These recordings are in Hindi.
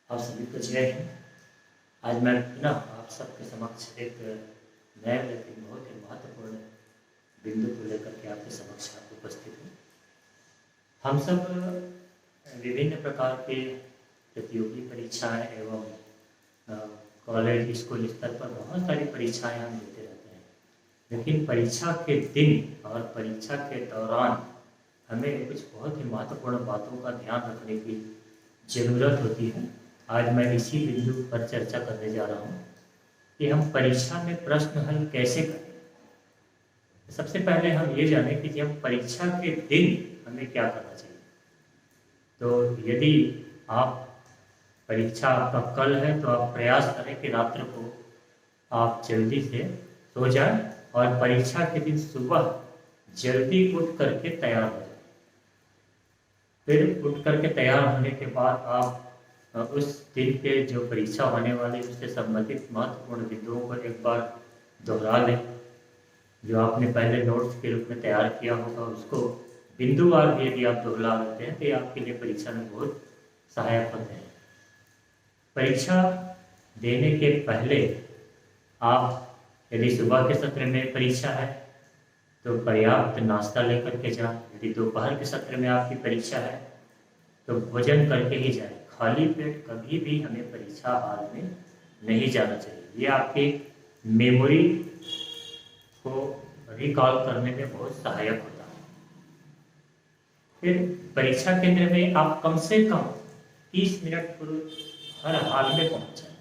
आप सभी को जय हिंद। आज मैं पुनः आप सबके समक्ष एक नए लेकिन बहुत ही महत्वपूर्ण बिंदु को लेकर के आपके समक्ष उपस्थित हूँ। हम सब विभिन्न प्रकार के प्रतियोगी परीक्षाएं एवं कॉलेज स्कूल स्तर पर बहुत सारी परीक्षाएं हम देते रहते हैं, लेकिन परीक्षा के दिन और परीक्षा के दौरान हमें कुछ बहुत ही महत्वपूर्ण बातों का ध्यान रखने की ज़रूरत होती है। आज मैं इसी बिंदु पर चर्चा करने जा रहा हूँ कि हम परीक्षा में प्रश्न हल कैसे करें। सबसे पहले हम ये जानें कि जब परीक्षा के दिन हमें क्या करना चाहिए। तो यदि आप परीक्षा आपका कल है तो आप प्रयास करें कि रात्र को आप जल्दी से सो जाएं और परीक्षा के दिन सुबह जल्दी उठ करके तैयार हो जाएं। फिर उठ करके तैयार होने के बाद आप उस दिन के जो परीक्षा होने वाली उससे संबंधित महत्वपूर्ण बिंदुओं को एक बार दोहरा लें। जो आपने पहले नोट्स के रूप में तैयार किया होगा उसको बिंदुवार भी यदि आप दोहरा लेते हैं तो ये आपके लिए परीक्षा में बहुत सहायक होते हैं। परीक्षा देने के पहले आप यदि सुबह के सत्र में परीक्षा है तो पर्याप्त नाश्ता लेकर के जाएं। यदि दोपहर के सत्र में आपकी परीक्षा है तो भोजन करके ही जाएं। खाली पेट कभी भी हमें परीक्षा हाल में नहीं जाना चाहिए। ये आपकी मेमोरी को रिकॉल करने में बहुत सहायक होता है। फिर परीक्षा केंद्र में आप कम से कम 30 मिनट पूर्व हर हाल में पहुंच जाए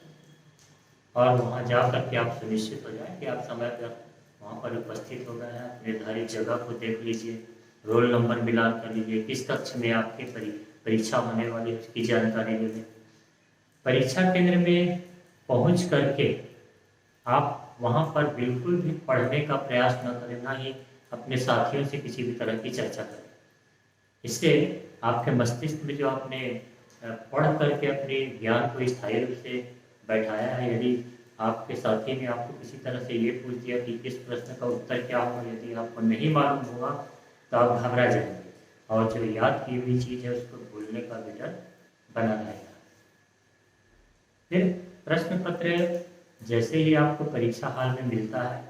और वहां जा करके आप सुनिश्चित हो जाए कि आप समय पर वहां पर उपस्थित हो गए हैं। निर्धारित जगह को देख लीजिए, रोल नंबर मिलान कर लीजिए, किस कक्ष में आपकी परीक्षा होने वाली है उसकी जानकारी ले लें। परीक्षा केंद्र में पहुंच करके आप वहां पर बिल्कुल भी पढ़ने का प्रयास न करें, ना ही अपने साथियों से किसी भी तरह की चर्चा करें। इससे आपके मस्तिष्क में जो आपने पढ़ करके अपने ज्ञान को स्थायी रूप से बैठाया है, यदि आपके साथी ने आपको किसी तरह से ये पूछ दिया कि इस प्रश्न का उत्तर क्या होगा, यदि आपको नहीं मालूम होगा तो आप घबरा जाएंगे और जो याद की हुई चीज़ है उसको भूलने का भी डर बना रहेगा। फिर प्रश्न पत्र जैसे ही आपको परीक्षा हाल में मिलता है,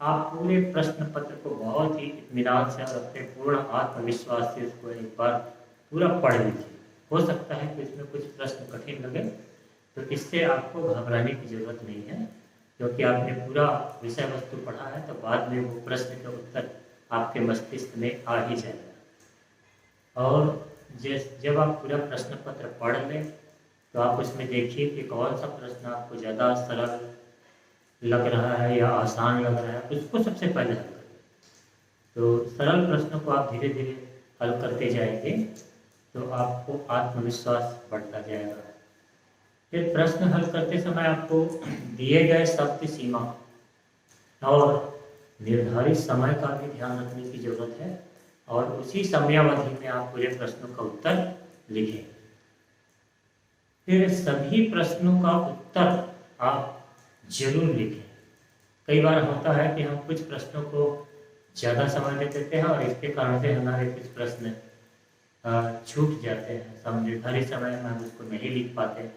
आप पूरे प्रश्न पत्र को बहुत ही इत्मीनान से और अपने पूर्ण आत्मविश्वास से उसको एक बार पूरा पढ़ लीजिए। हो सकता है कि इसमें कुछ प्रश्न कठिन लगे, तो इससे आपको घबराने की जरूरत नहीं है, क्योंकि आपने पूरा विषय वस्तु पढ़ा है तो बाद में वो प्रश्न का उत्तर आपके मस्तिष्क में आ ही जाएगा। और जब आप पूरा प्रश्न पत्र पढ़ लें तो आप उसमें देखिए कि कौन सा प्रश्न आपको ज़्यादा सरल लग रहा है या आसान लग रहा है, उसको सबसे पहले हल करें। तो सरल प्रश्नों को आप धीरे धीरे हल करते जाएंगे तो आपको आत्मविश्वास बढ़ता जाएगा। फिर प्रश्न हल करते समय आपको दिए गए शब्द सीमा और निर्धारित समय का भी ध्यान रखने की जरूरत है और उसी समयावधि में आप पूरे प्रश्नों का उत्तर लिखें। फिर सभी प्रश्नों का उत्तर आप जरूर लिखें। कई बार होता है कि हम कुछ प्रश्नों को ज़्यादा समय दे देते हैं और इसके कारण से हमारे कुछ प्रश्न छूट जाते हैं। निर्धारित समय में हम उसको नहीं लिख पाते,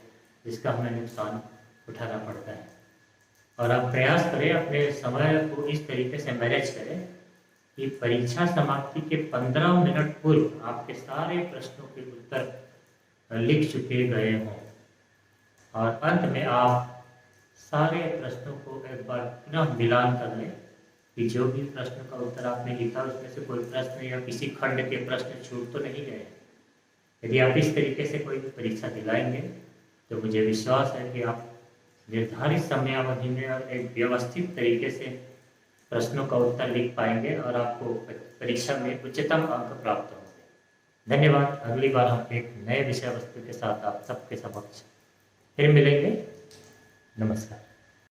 जिसका हमें नुकसान उठाना पड़ता है। और आप प्रयास करें अपने समय को इस तरीके से मैनेज करें कि परीक्षा समाप्ति के 15 मिनट पूर्व आपके सारे प्रश्नों के उत्तर लिख चुके गए हों और अंत में आप सारे प्रश्नों को एक बार पुनः मिलान कर लें कि जो भी प्रश्न का उत्तर आपने लिखा उसमें से कोई प्रश्न या किसी खंड के प्रश्न छूट तो नहीं गए। यदि आप इस तरीके से कोई परीक्षा दिलाएंगे तो मुझे विश्वास है कि आप निर्धारित समयावधि में और एक व्यवस्थित तरीके से प्रश्नों का उत्तर लिख पाएंगे और आपको परीक्षा में उच्चतम अंक प्राप्त होंगे। धन्यवाद। अगली बार हम एक नए विषय वस्तु के साथ आप सबके समक्ष फिर मिलेंगे। नमस्कार।